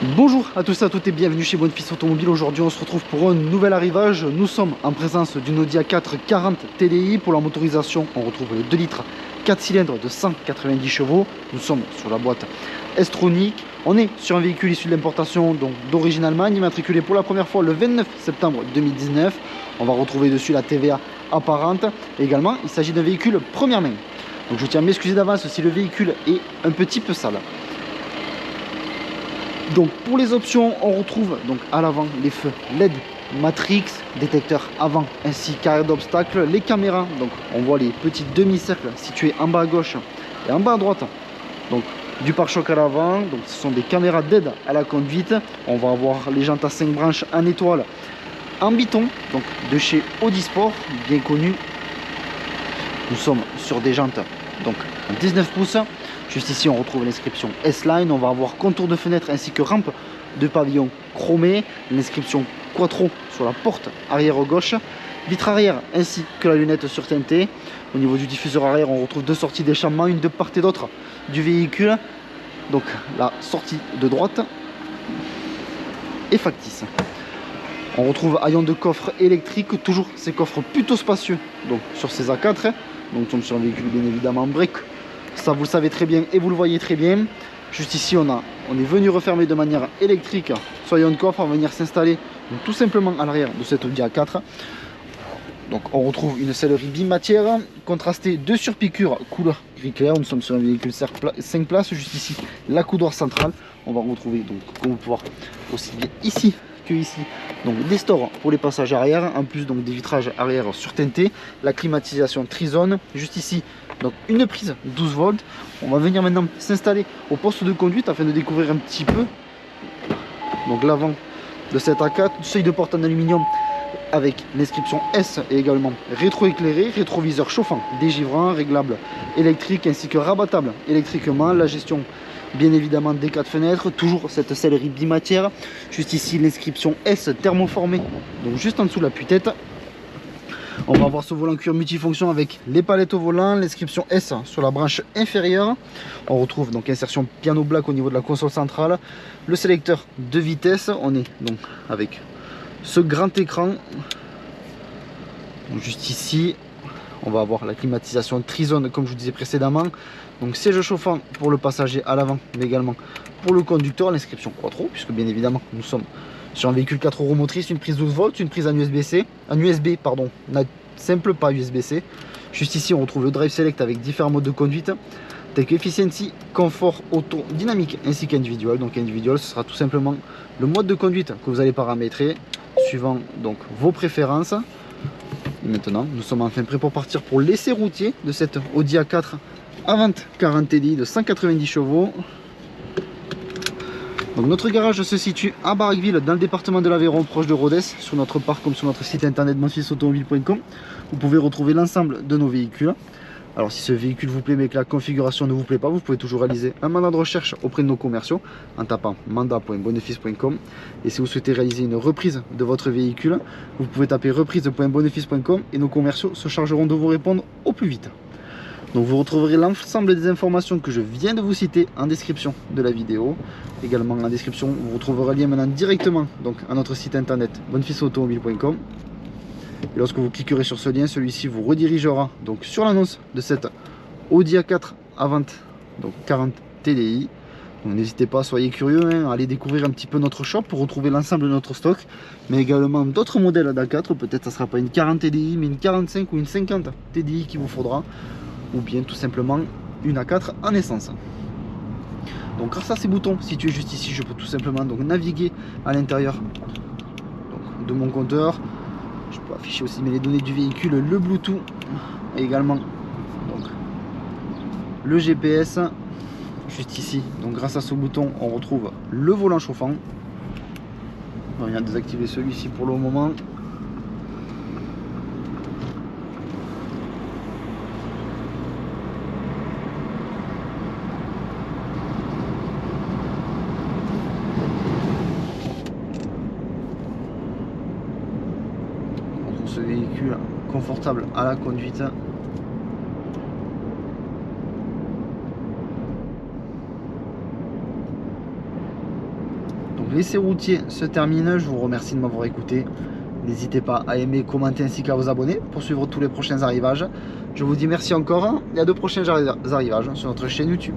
Bonjour à tous et à toutes et bienvenue chez Bonefils Automobile. Aujourd'hui on se retrouve pour un nouvel arrivage. Nous sommes en présence d'une Audi A4 40 TDI. Pour la motorisation on retrouve le 2 litres 4 cylindres de 190 chevaux. Nous sommes sur la boîte S-Tronic. On est sur un véhicule issu de l'importation, donc d'origine Allemagne, immatriculé pour la première fois le 29 septembre 2019. On va retrouver dessus la TVA apparente. Et également il s'agit d'un véhicule première main. Donc je tiens à m'excuser d'avance si le véhicule est un petit peu sale. Donc pour les options, on retrouve donc à l'avant les feux LED Matrix, détecteur avant ainsi qu'arrêt d'obstacle, les caméras. Donc on voit les petits demi-cercles situés en bas à gauche et en bas à droite. Donc du pare-choc à l'avant, donc ce sont des caméras d'aide à la conduite. On va avoir les jantes à 5 branches en étoile en biton, donc de chez Audi Sport, bien connu. Nous sommes sur des jantes donc 19 pouces. Juste ici, on retrouve l'inscription S-Line. On va avoir contour de fenêtre ainsi que rampe de pavillon chromé. L'inscription Quattro sur la porte arrière gauche. Vitre arrière ainsi que la lunette surteintée. Au niveau du diffuseur arrière, on retrouve deux sorties d'échappement, une de part et d'autre du véhicule. Donc la sortie de droite est factice. On retrouve haillons de coffre électrique, toujours ces coffres plutôt spacieux donc sur ces A4. Donc nous sommes sur un véhicule bien évidemment en brique. Ça vous le savez très bien et vous le voyez très bien. Juste ici on est venu refermer de manière électrique ce haillon de coffre. On va venir s'installer tout simplement à l'arrière de cette Audi A4. Donc on retrouve une sellerie bimatière contrastée de surpiqûres couleur gris clair. Nous sommes sur un véhicule 5 places. Juste ici la coudoir centrale. On va retrouver donc, comme vous pouvez voir, aussi bien ici que ici, donc des stores pour les passages arrière, en plus donc des vitrages arrière surteintés, la climatisation Trizone. Juste ici donc une prise 12 volts. On va venir maintenant s'installer au poste de conduite afin de découvrir un petit peu donc l'avant de cette A4, seuil de porte en aluminium avec l'inscription S et également rétroéclairé, rétroviseur chauffant, dégivrant, réglable électrique ainsi que rabattable électriquement. La gestion bien évidemment des 4 fenêtres, toujours cette sellerie bimatière. Juste ici l'inscription S thermoformée, donc juste en dessous de la tête. On va avoir ce volant cuir multifonction avec les palettes au volant, l'inscription S sur la branche inférieure. On retrouve donc insertion piano black au niveau de la console centrale, le sélecteur de vitesse. On est donc avec ce grand écran. Donc juste ici, on va avoir la climatisation Trizone comme je vous disais précédemment. Donc siège chauffant pour le passager à l'avant, mais également pour le conducteur. L'inscription Quattro, puisque bien évidemment nous sommes sur un véhicule 4 roues motrices, une prise 12 volts, une prise en USB-C, en USB pardon, simple pas USB-C. Juste ici on retrouve le Drive Select avec différents modes de conduite, tels que Efficiency, Confort, Auto, Dynamique ainsi qu'Individual. Donc Individual ce sera tout simplement le mode de conduite que vous allez paramétrer suivant donc vos préférences. Et maintenant nous sommes enfin prêts pour partir pour l'essai routier de cette Audi A4 avant 40 TDI de 190 chevaux. Donc notre garage se situe à Barraqueville dans le département de l'Aveyron, proche de Rodez. Sur notre parc comme sur notre site internet bonefilsautomobile.com, vous pouvez retrouver l'ensemble de nos véhicules. Alors si ce véhicule vous plaît mais que la configuration ne vous plaît pas, vous pouvez toujours réaliser un mandat de recherche auprès de nos commerciaux en tapant mandat.bonefils.com. Et si vous souhaitez réaliser une reprise de votre véhicule, vous pouvez taper reprise.bonefils.com et nos commerciaux se chargeront de vous répondre au plus vite. Donc vous retrouverez l'ensemble des informations que je viens de vous citer en description de la vidéo. Également en description, vous retrouverez le lien maintenant directement donc, à notre site internet bonefilsautomobile.com. Et lorsque vous cliquerez sur ce lien, celui-ci vous redirigera donc, sur l'annonce de cette Audi A4 avant donc 40 TDI. N'hésitez pas, soyez curieux, à aller découvrir un petit peu notre shop pour retrouver l'ensemble de notre stock, mais également d'autres modèles d'A4. Peut-être ça ne sera pas une 40 TDI, mais une 45 ou une 50 TDI qu'il vous faudra, ou bien tout simplement une A4 en essence. Donc grâce à ces boutons situés juste ici, je peux tout simplement donc naviguer à l'intérieur de mon compteur. Je peux afficher aussi les données du véhicule, le Bluetooth et également donc, le GPS juste ici. Donc grâce à ce bouton on retrouve le volant chauffant. On vient de désactiver celui-ci pour le moment. Ce véhicule confortable à la conduite. l'essai routier se termine. Je vous remercie de m'avoir écouté. N'hésitez pas à aimer, commenter ainsi qu'à vous abonner pour suivre tous les prochains arrivages. Je vous dis merci encore et à de prochains arrivages sur notre chaîne YouTube.